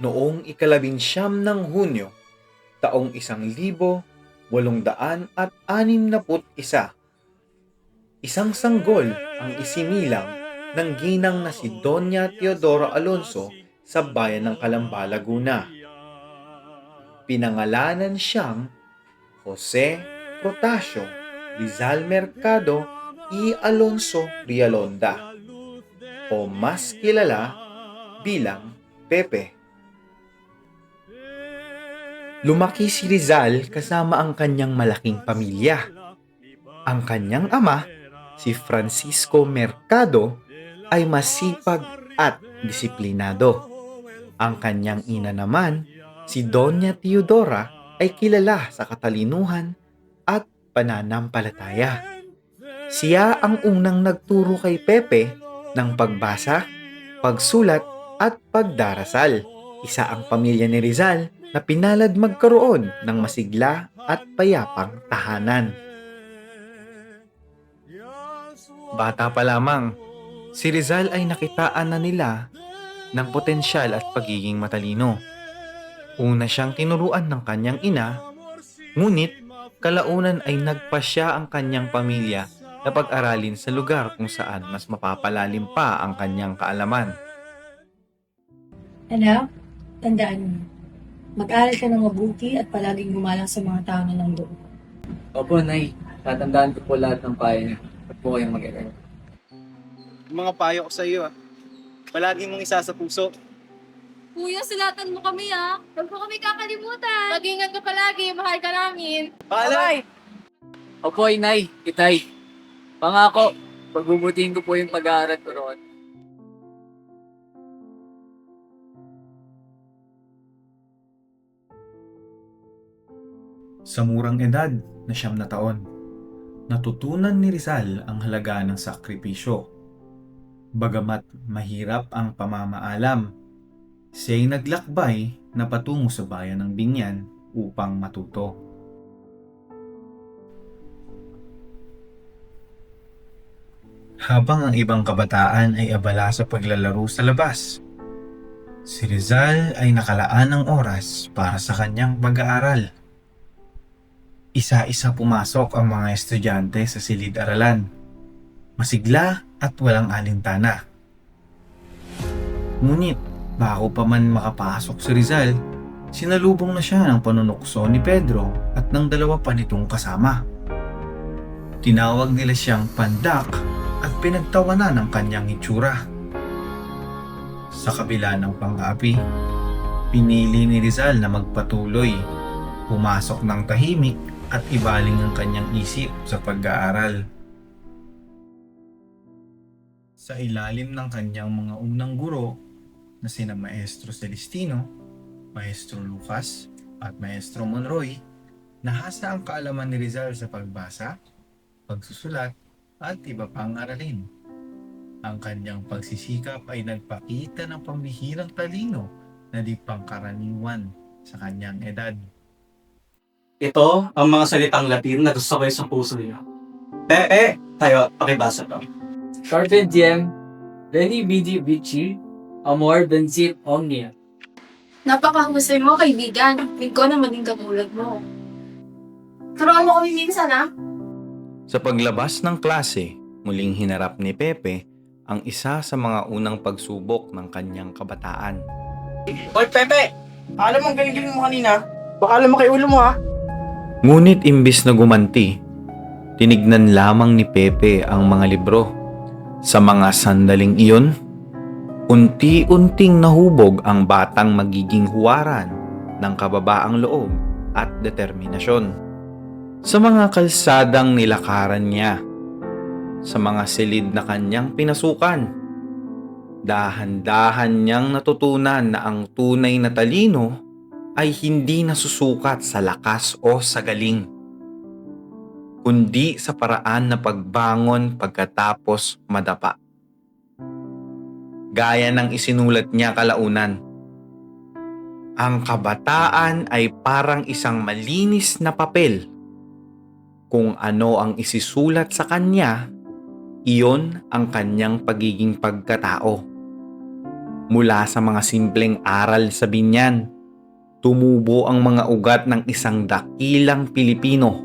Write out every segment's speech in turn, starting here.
noong ikalabinsyam ng Hunyo, taong 1861, isang sanggol ang isinilang ng ginang na si Doña Teodora Alonso sa bayan ng Calamba, Laguna. Pinangalanan siyang Jose Protasio Rizal Mercado y Alonso Rialonda, o mas kilala bilang Pepe. Lumaki si Rizal kasama ang kanyang malaking pamilya. Ang kanyang ama, si Francisco Mercado, ay masipag at disiplinado. Ang kanyang ina naman, si Doña Teodora, ay kilala sa katalinuhan at pananampalataya. Siya ang unang nagturo kay Pepe ng pagbasa, pagsulat at pagdarasal. Isa ang pamilya ni Rizal na pinalad magkaroon ng masigla at payapang tahanan. Bata pa lamang, si Rizal ay nakitaan na nila ng potensyal at pagiging matalino. Una siyang tinuruan ng kanyang ina, ngunit kalaunan ay nagpasya ang kanyang pamilya na pag-aralin sa lugar kung saan mas mapapalalim pa ang kanyang kaalaman. Anak, tandaan mo, mag-aral ka ng mabuti at palaging gumalang sa mga tao na nandoon. Opo, Nay. Tatandaan ko po lahat ng payo niyo. Huwag po kayong mag-alala. Yung mga payo ko sa iyo, palagi mong isa sa puso. Kuya, salatan mo kami Huwag mo kami kakalimutan. Mag-ingat ka palagi, mahal ka namin. Paalam! Opo, Nay. Itay. Pangako, pagbubutihin ko po yung pag-aaral ko roon. Sa murang edad na 9 na taon, natutunan ni Rizal ang halaga ng sakripisyo. Bagamat mahirap ang pamamaalam, siya'y naglakbay na patungo sa bayan ng Binyan upang matuto. Habang ang ibang kabataan ay abala sa paglalaro sa labas, si Rizal ay nakalaan ng oras para sa kanyang pag-aaral. Isa-isa pumasok ang mga estudyante sa silid-aralan, masigla at walang alintana. Ngunit bago pa man makapasok si Rizal, sinalubong na siya ng panunukso ni Pedro at ng dalawa pa nitong kasama. Tinawag nila siyang pandak at pinagtawanan ng kanyang itsura. Sa kabila ng pang-api, pinili ni Rizal na magpatuloy, pumasok ng tahimik at ibaling ang kanyang isip sa pag-aaral. Sa ilalim ng kanyang mga unang guro na sina Maestro Celestino, Maestro Lucas at Maestro Monroy, nahasa ang kaalaman ni Rizal sa pagbasa, pagsusulat at iba pang aralin. Ang kanyang pagsisikap ay nagpakita ng pambihirang talino na di pangkaraniwan sa kanyang edad. Ito ang mga salitang Latin na sasabay sa puso niyo. Tayo, pakibasa to. Carpe diem, veni vidi vici, amor vincit omnia. Napakahusay mo, kaibigan. Hindi ko na maging katulad mo. Turuan mo kami minsan, Sa paglabas ng klase, muling hinarap ni Pepe ang isa sa mga unang pagsubok ng kanyang kabataan. Hoy, Pepe! Alam mo, galing-galing mo kanina. Baka alam mo kay ulo mo, Ngunit imbis na gumanti, tinignan lamang ni Pepe ang mga libro. Sa mga sandaling iyon, unti-unting nahubog ang batang magiging huwaran ng kababaang loob at determinasyon. Sa mga kalsadang nilakaran niya, sa mga silid na kanyang pinasukan, dahan-dahan niyang natutunan na ang tunay na talino ay hindi nasusukat sa lakas o sa galing, kundi sa paraan na pagbangon pagkatapos madapa. Gaya ng isinulat niya kalaunan, ang kabataan ay parang isang malinis na papel. Kung ano ang isisulat sa kanya, iyon ang kanyang pagiging pagkatao. Mula sa mga simpleng aral sa binyan, tumubo ang mga ugat ng isang dakilang Pilipino.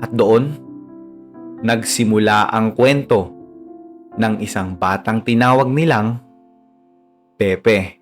At doon, nagsimula ang kwento ng isang batang tinawag nilang Pepe.